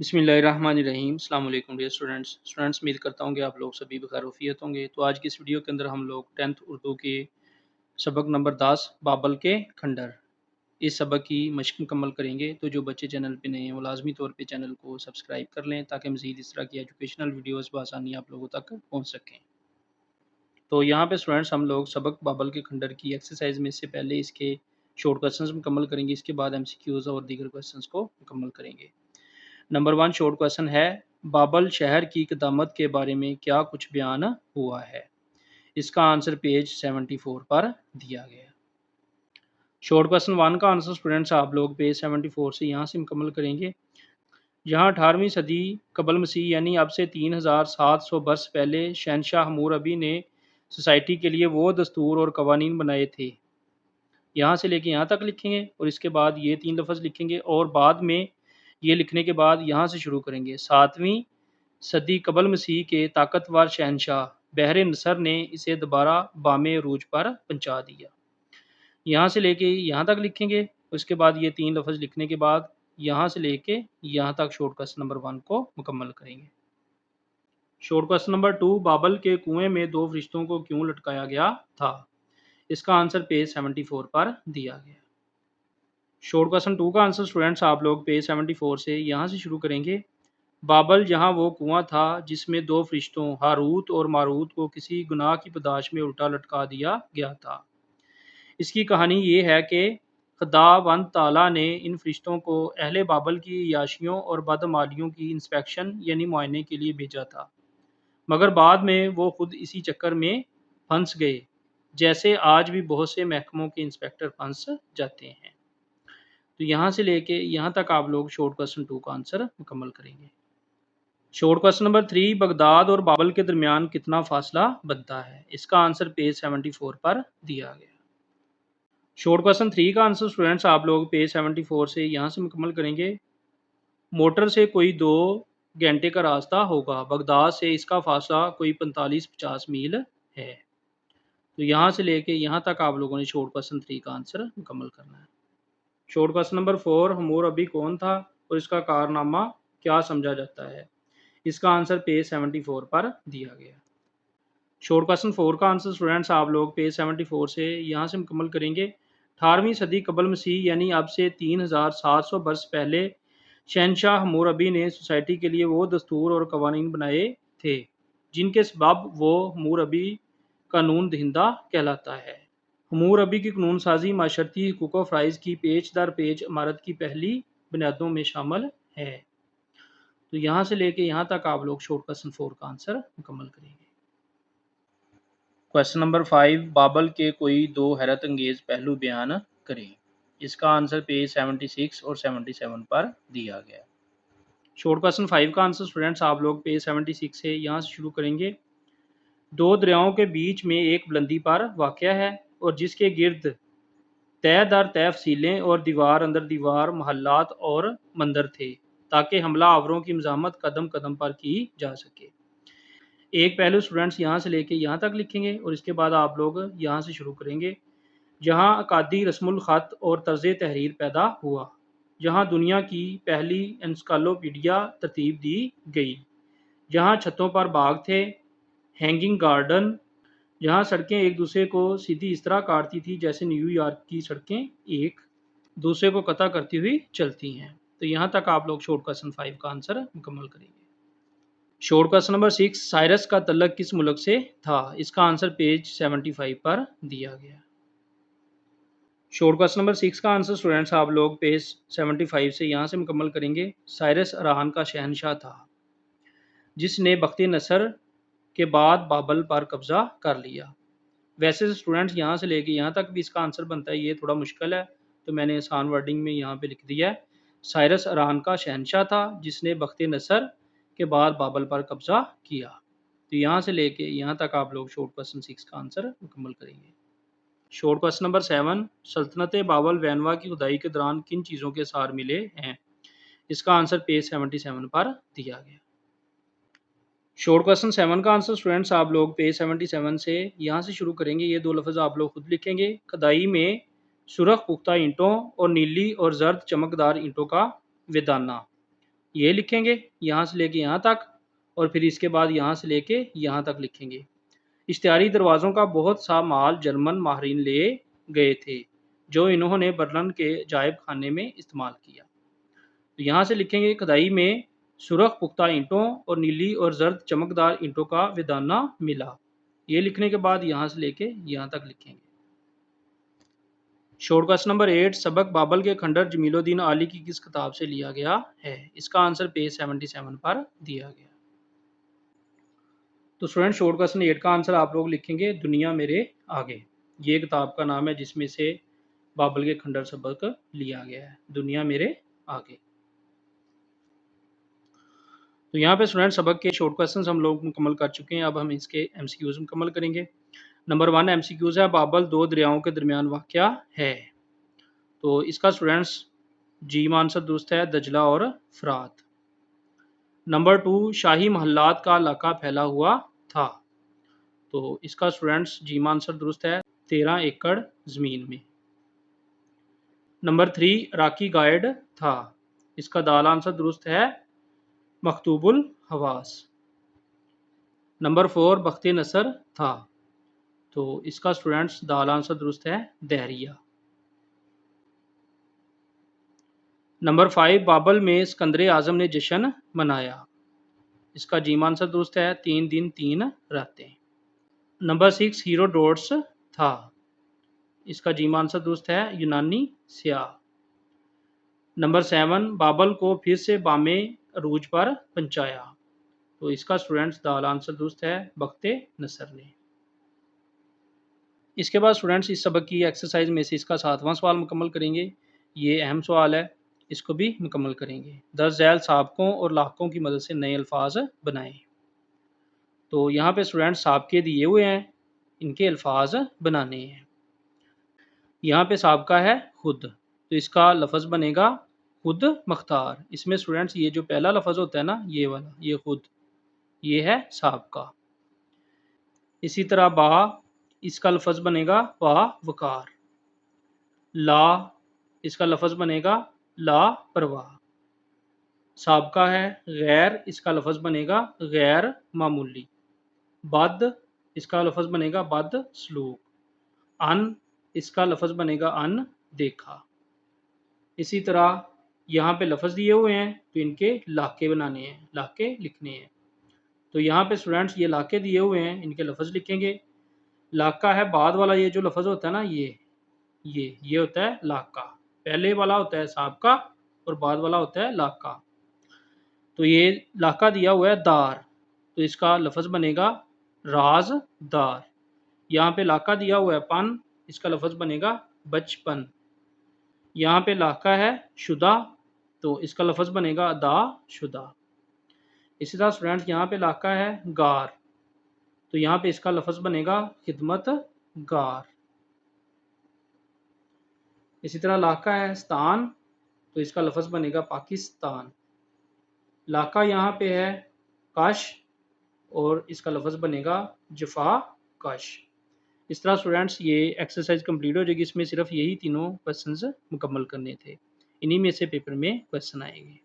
बिस्मिल्लाहिर्रहमानिर्रहीम। अस्सलाम वालेकुम डियर स्टूडेंट्स उम्मीद करता हूँ कि आप लोग सभी बखैर वफ़ियत होंगे। तो आज की इस वीडियो के अंदर हम लोग 10th उर्दू के सबक नंबर 10 बाबल के खंडर इस सबक की मशक मुकम्मल करेंगे। तो जो बच्चे चैनल पे नए हैं वो लाजमी तौर पे चैनल को सब्सक्राइब कर लें ताकि मज़ीद इस तरह की एजुकेशनल वीडियोज़ बआसानी आप लोगों तक पहुँच सकें। तो यहाँ पे स्टूडेंट्स हम लोग सबक बाबल के खंडर की एक्सरसाइज में से पहले इसके शॉर्ट क्वेश्चंस मुकम्मल करेंगे, इसके बाद एमसीक्यूज़ और दीगर क्वेश्चंस को मुकम्मल करेंगे। नंबर 1 शॉर्ट क्वेश्चन है, बाबल शहर की क़दामत के बारे में क्या कुछ बयान हुआ है? इसका आंसर पेज 74 पर दिया गया है। शॉर्ट क्वेश्चन 1 का आंसर स्टूडेंट्स आप लोग पेज 74 से यहाँ से मुकम्मल करेंगे। जहाँ 18वीं सदी कबल मसीह यानी अब से 3700 बरस पहले शहनशाह हम्मुरबी ने सोसाइटी के लिए वो दस्तूर और कवानीन बनाए थे। यहाँ से लेके यहाँ तक लिखेंगे और इसके बाद ये 3 लफ्ज़ लिखेंगे और बाद में ये लिखने के बाद यहाँ से शुरू करेंगे। 7वीं सदी कबल मसीह के ताकतवर शहनशाह बहर नसर ने इसे दोबारा बामे अरूज पर पहुँचा दिया। यहाँ से लेके यहाँ तक लिखेंगे, उसके बाद ये 3 लफ्ज़ लिखने के बाद यहाँ से लेके यहाँ तक शॉर्ट क्वेश्चन नंबर 1 को मुकम्मल करेंगे। शॉर्ट क्वेश्चन नंबर 2, बाबल के कुएं में 2 फरिश्तों को क्यों लटकाया गया था? इसका आंसर पेज 74 पर दिया गया। शॉर्ट क्वेश्चन 2 का आंसर स्टूडेंट्स आप लोग पेज 74 से यहाँ से शुरू करेंगे। बाबल जहाँ वो कुआं था जिसमें 2 फरिश्तों हारूत और मारूत को किसी गुनाह की पदाश में उल्टा लटका दिया गया था। इसकी कहानी ये है कि खुदावंद ताला ने इन फरिश्तों को अहले बाबल की याशियों और बदमालियों की इंस्पेक्शन यानी मुआयने के लिए भेजा था, मगर बाद में वो खुद इसी चक्कर में फंस गए, जैसे आज भी बहुत से महकमों के इंस्पेक्टर फंस जाते हैं। तो यहाँ से लेके यहाँ तक आप लोग शॉर्ट क्वेश्चन 2 का आंसर मुकम्मल करेंगे। शॉर्ट क्वेश्चन नंबर 3, बगदाद और बाबल के दरमियान कितना फासला बनता है? इसका आंसर पेज 74 पर दिया गया। शॉर्ट क्वेश्चन 3 का आंसर स्टूडेंट्स आप लोग पेज 74 से यहाँ से मुकम्मल करेंगे। मोटर से कोई 2 घंटे का रास्ता होगा, बगदाद से इसका फासला कोई 45-50 मील है। तो यहाँ से लेके यहाँ तक आप लोगों ने शॉर्ट क्वेश्चन 3 का आंसर मुकम्मल करना है। शॉर्ट क्वेश्चन नंबर 4, हम्मुरबी कौन था और इसका कारनामा क्या समझा जाता है? इसका आंसर पेज 74 पर दिया गया। शॉर्ट क्वेश्चन 4 का आंसर स्टूडेंट्स आप लोग पेज 74 से यहाँ से मुकम्मल करेंगे। 18वीं सदी कबल मसीह यानी अब से 3700 बरस पहले शहनशाह हम्मुरबी ने सोसाइटी के लिए वो दस्तूर और कवानीन बनाए थे जिनके सबब वो हम्मुरबी कानून दहिंदा कहलाता है। हम्मुरबी की कानून साजी माशरती हुकूक व फ़राइज़ की पेच दर पेच इमारत की पहली बुनियादों में शामिल है। तो यहाँ से लेके यहाँ तक आप लोग शॉर्ट क्वेश्चन 4 का आंसर मुकम्मल करेंगे। क्वेश्चन नंबर 5, बाबल के कोई 2 हैरत अंगेज पहलू बयान करें। इसका आंसर पेज 76 और 77 पर दिया गया। शॉर्ट क्वेश्चन 5 का आंसर स्टूडेंट्स आप लोग पेज 76 से यहाँ से शुरू करेंगे। 2 दरियाओं के बीच में एक बुलंदी पर वाक़या है और जिसके गिर्द तय दर तय फसीलें और दीवार अंदर दीवार महल्लात और मंदिर थे ताकि हमला आवरों की मज़ाहमत कदम कदम पर की जा सके। एक पहलू स्टूडेंट्स यहाँ से लेके यहाँ तक लिखेंगे और इसके बाद आप लोग यहाँ से शुरू करेंगे। जहाँ अकादी रस्मुल ख़त और तर्ज़ तहरीर पैदा हुआ, जहाँ दुनिया की पहली एनसाइक्लोपीडिया तरतीब दी गई, जहाँ छतों पर बाग थे, हैंगिंग गार्डन, जहाँ सड़कें एक दूसरे को सीधी इस तरह काटती थी जैसे न्यूयॉर्क की सड़कें एक दूसरे को कता करती हुई चलती हैं। तो यहाँ तक आप लोग शॉर्ट क्वेश्चन 5 का आंसर मुकम्मल करेंगे। शॉर्ट क्वेश्चन नंबर 6, साइरस का तल्लक किस मुल्क से था? इसका आंसर पेज 75 पर दिया गया। शॉर्ट क्वेश्चन नंबर 6 का आंसर स्टूडेंट्स आप लोग पेज 75 से यहाँ से मुकम्मल करेंगे। साइरस अरान का शहनशाह था जिसने बख्त नसर के बाद बाबल पर कब्ज़ा कर लिया। वैसे स्टूडेंट्स यहाँ से लेके यहाँ तक भी इसका आंसर बनता है, ये थोड़ा मुश्किल है तो मैंने आसान वर्डिंग में यहाँ पे लिख दिया है। साइरस अरान का शहनशाह था जिसने बख्त नसर के बाद बाबल पर कब्ज़ा किया। तो यहाँ से लेके यहाँ तक आप लोग शॉर्ट क्वेश्चन 6 का आंसर मुकम्मल करेंगे। शॉर्ट क्वेश्चन नंबर 7, सल्तनत बाबल वैनवा की खुदाई के दौरान किन चीज़ों के सार मिले हैं? इसका आंसर पेज 77 पर दिया गया। शॉर्ट क्वेश्चन 7 का आंसर स्टूडेंट्स आप लोग पेज 77 से यहाँ से शुरू करेंगे। ये 2 लफ्ज़ आप लोग खुद लिखेंगे। खुदाई में सुरख पुख्ता ईंटों और नीली और जर्द चमकदार ईंटों का वेदाना, ये लिखेंगे यहाँ से लेके यहाँ तक, और फिर इसके बाद यहाँ से लेके यहाँ तक लिखेंगे। इश्तिहारी दरवाज़ों का बहुत सा माल जर्मन माहरीन ले गए थे, जो इन्होंने बर्लिन के अजायब खाने में इस्तेमाल किया। तो यहाँ से लिखेंगे खुदाई में सुरख पुख्ता ईंटों और नीली और जर्द चमकदार ईंटों का विदाना मिला। ये लिखने के बाद यहाँ से लेके यहाँ तक लिखेंगे। शॉर्ट क्वेश्चन नंबर 8, सबक बाबल के खंडर जमीलुद्दीन आली की किस किताब से लिया गया है? इसका आंसर पेज 77 पर दिया गया। तो स्टूडेंट शॉर्ट क्वेश्चन 8 का आंसर आप लोग लिखेंगे दुनिया मेरे आगे। ये किताब का नाम है जिसमें से बाबल के खंडर सबक लिया गया है, दुनिया मेरे आगे। तो यहाँ पे स्टूडेंट सबक के शॉर्ट क्वेश्चंस हम लोग मुकम्मल कर चुके हैं। अब हम इसके एमसीक्यूज मुकम्मल करेंगे। नंबर 1 एमसीक्यूज है, बाबल दो दरियाओं के दरमियान वाक़या है। तो इसका स्टूडेंट्स जीम आंसर दुरुस्त है, दजला और फरात। नंबर 2 शाही महल्लात का इलाका फैला हुआ था। तो इसका स्टूडेंट्स जीम आंसर दुरुस्त है, 13 एकड़ ज़मीन में। नंबर 3 इराकी गाइड था। इसका दाल आंसर दुरुस्त है, मखतूबुल हवास। नंबर 4 बख्ते नसर था। तो इसका स्टूडेंट्स दाल आंसर दुरुस्त है, दहरिया। नंबर 5 बाबल में सिकंदर आज़म ने जश्न मनाया। इसका जीम आंसर दुरुस्त है, 3 दिन 3 रातें। नंबर 6 हीरोडोट्स था। इसका जीम आंसर दुरुस्त है, यूनानी स्याह। नंबर 7 बाबल को फिर से बामे अरूज पर पहुंचाया। तो इसका स्टूडेंट्स दाल आंसर दुरुस्त है, बख्ते नसर ने। इसके बाद स्टूडेंट्स इस सबक की एक्सरसाइज में से इसका 7वां सवाल मुकम्मल करेंगे। ये अहम सवाल है, इसको भी मुकम्मल करेंगे। दर्ज झैल साबकों और लाकों की मदद से नए अल्फाज बनाएं। तो यहाँ पे स्टूडेंट्स साबके दिए हुए हैं, इनके अल्फाज बनाने हैं। यहाँ पे साबका है खुद, तो इसका लफ्ज़ बनेगा खुद मख्तार। इसमें स्टूडेंट्स ये जो पहला लफ्ज़ होता है ना, ये वाला, ये खुद, ये है साबका। इसी तरह बा, इसका लफ्ज़ बनेगा बा वकार। ला, इसका लफ्ज़ बनेगा ला परवाह। साबका है गैर, इसका लफ्ज़ बनेगा गैर मामूली। बद, इसका लफ्ज़ बनेगा बद सलूक। अन, इसका लफ्ज़ बनेगा अन देखा। इसी तरह यहाँ पे लफ्ज़ दिए हुए हैं, तो इनके लाके बनाने हैं, लाके लिखने हैं। तो यहाँ पे स्टूडेंट्स ये लाके दिए हुए हैं, इनके लफ्ज़ लिखेंगे। लाका है बाद वाला, ये जो लफ्ज़ होता है ना, ये होता है लाका। पहले वाला होता है साबका और बाद वाला होता है लाका। तो ये लाका दिया हुआ है दार, तो इसका लफ्ज़ बनेगा राजदार। यहाँ पे लाका दिया हुआ है पन, इसका लफ्ज़ बनेगा बचपन। यहाँ पे लाका है शुदा, तो इसका लफ्ज़ बनेगा अदा शुदा। इसी तरह स्टूडेंट्स यहाँ पे लाका है गार, तो यहाँ पे इसका लफ्ज़ बनेगा खिदमत गार। इसी तरह लाका है स्तान, तो इसका लफ्ज़ बनेगा पाकिस्तान। लाका यहाँ पे है कश, और इसका लफ्ज़ बनेगा जफा कश। इस तरह स्टूडेंट्स ये एक्सरसाइज कंप्लीट हो जाएगी। इसमें सिर्फ यही तीनों क्वेश्चंस मुकम्मल करने थे, इन्हीं में से पेपर में क्वेश्चन आएंगे।